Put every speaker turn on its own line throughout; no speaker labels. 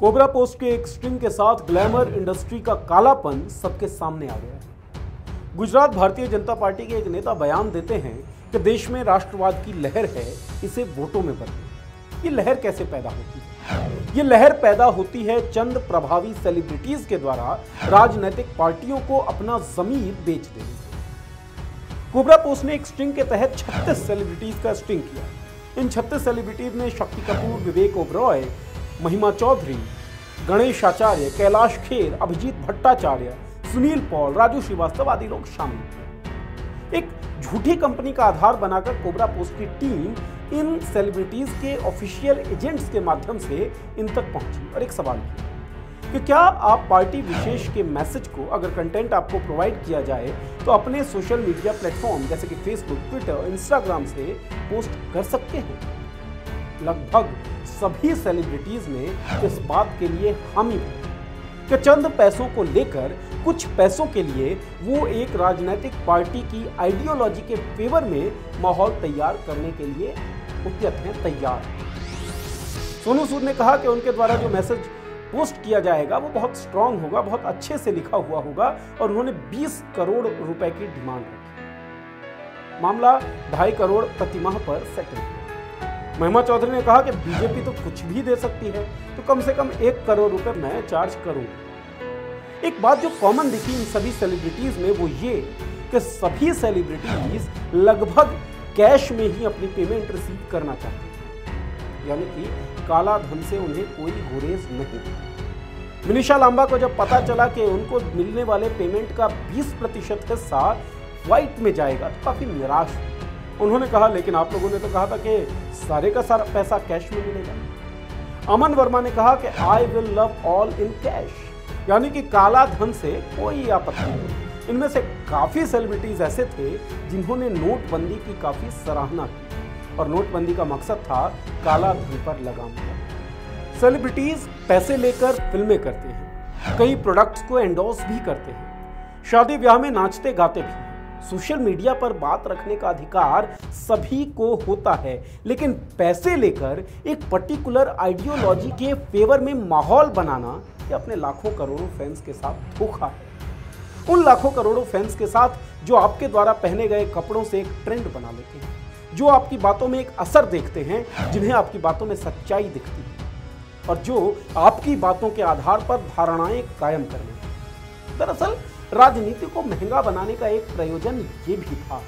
Cobra post के एक string के साथ ग्लैमर इंडस्ट्री का कालापन सबके सामने आ गया है। गुजरात भारतीय जनता पार्टी के एक नेता बयान देते हैं कि देश में राष्ट्रवाद की लहर है, इसे वोटों में बदलें। ये लहर कैसे पैदा होती है? ये लहर पैदा होती है चंद प्रभावी सेलिब्रिटीज के द्वारा राजनीतिक पार्टियों को अपना ज़मीर बेच देने से। कोबरा पोस्ट ने एक स्ट्रिंग के तहत 36 सेलिब्रिटीज का स्ट्रिंग किया। इन 36 सेलिब्रिटीज में शक्ति कपूर, विवेक ओबरॉय, महिमा चौधरी, गणेश आचार्य, कैलाश खेर, अभिजीत भट्टाचार्य, सुनील पॉल, राजू श्रीवास्तव आदि लोग शामिल थे। एक झूठी कंपनी का आधार बनाकर कोबरा पोस्ट की टीम इन सेलिब्रिटीज के ऑफिशियल एजेंट्स के माध्यम से इन तक पहुंची और एक सवाल किया कि क्या आप पार्टी विशेष के मैसेज को, अगर कंटेंट आपको प्रोवाइड किया जाए तो अपने सोशल मीडिया प्लेटफॉर्म जैसे कि फेसबुक, ट्विटर, इंस्टाग्राम से पोस्ट कर सकते हैं? लगभग सभी सेलिब्रिटीज ने इस बात के लिए हामी भरी कि चंद पैसों को लेकर, कुछ पैसों के लिए वो एक राजनीतिक पार्टी की आइडियोलॉजी के फेवर में माहौल तैयार करने के लिए उद्यत हैं, तैयार। सोनू सूद ने कहा कि उनके द्वारा जो मैसेज पोस्ट किया जाएगा वो बहुत स्ट्रांग होगा, बहुत अच्छे से लिखा हुआ होगा और उन्होंने 20 करोड़ रुपए की डिमांड रखी। मामला 2.5 करोड़ प्रतिमाह पर सेटल। महिमा चौधरी ने कहा कि बीजेपी तो कुछ भी दे सकती है, तो कम से कम 1 करोड़ रुपए मैं चार्ज करूंगा। एक बात जो कॉमन दिखी इन सभी सेलिब्रिटीज में वो ये कि सभी सेलिब्रिटीज लगभग कैश में ही अपनी पेमेंट रिसीव करना चाहते हैं, यानी कि काला धन से उन्हें कोई गुरेज नहीं। मनीषा लांबा को जब पता चला कि उनको मिलने वाले पेमेंट का 20% हिस्सा व्हाइट में जाएगा तो काफी निराश हुई। उन्होंने कहा, लेकिन आप लोगों ने तो कहा था कि सारे का सारा पैसा कैश में मिलेगा। अमन वर्मा ने कहा कि I will love all in cash, यानी कि काला धन से कोई आपत्ति नहीं। इनमें से काफी सेलिब्रिटीज ऐसे थे जिन्होंने नोटबंदी की काफी सराहना की और नोटबंदी का मकसद था काला धन पर लगाम लगाना। सेलिब्रिटीज पैसे लेकर फिल्में करते हैं, कई प्रोडक्ट्स को एंडोर्स भी करते हैं, शादी ब्याह में नाचते गाते भी हैं। सोशल मीडिया पर बात रखने का अधिकार सभी को होता है, लेकिन पैसे लेकर एक पर्टिकुलर आइडियोलॉजी के फेवर में माहौल बनाना ये अपने लाखों करोड़ों फैंस के साथ धोखा है। उन लाखों करोड़ों फैंस के साथ जो आपके द्वारा पहने गए कपड़ों से एक ट्रेंड बना लेते हैं, जो आपकी बातों में एक असर देखते हैं, जिन्हें आपकी बातों में सच्चाई दिखती है और जो आपकी बातों के आधार पर धारणाएं कायम कर लेते हैं। दरअसल राजनीति को महंगा बनाने का एक प्रयोजन ये भी था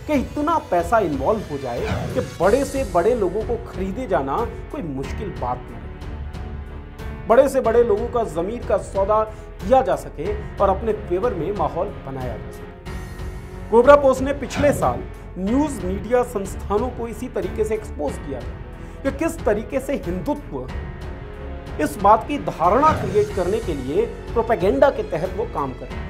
कि इतना पैसा इन्वॉल्व हो जाए कि बड़े से बड़े लोगों को खरीदे जाना कोई मुश्किल बात नहीं। बड़े से बड़े लोगों का जमीर का सौदा किया जा सके और अपने फेवर में माहौल बनाया जा सके। कोबरा पोस्ट ने पिछले साल न्यूज मीडिया संस्थानों को इसी तरीके से एक्सपोज किया था कि किस तरीके से हिंदुत्व इस बात की धारणा क्रिएट करने के लिए प्रोपेगेंडा के तहत वो काम कर रहे हैं।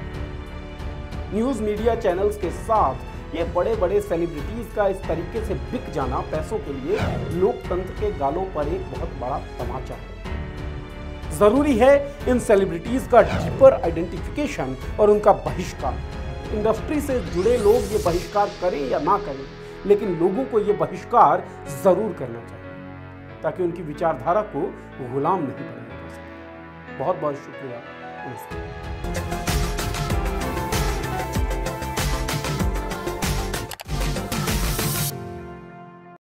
न्यूज मीडिया चैनल्स के साथ ये बड़े बड़े सेलिब्रिटीज का इस तरीके से बिक जाना पैसों के लिए लोकतंत्र के गालों पर एक बहुत बड़ा तमाचा है। जरूरी है इन सेलिब्रिटीज का डीपर आइडेंटिफिकेशन और उनका बहिष्कार। इंडस्ट्री से जुड़े लोग ये बहिष्कार करें या ना करें, लेकिन लोगों को ये बहिष्कार जरूर करना चाहिए ताकि उनकी विचारधारा को गुलाम नहीं बनाया जा सके। बहुत बहुत शुक्रिया। नमस्कार।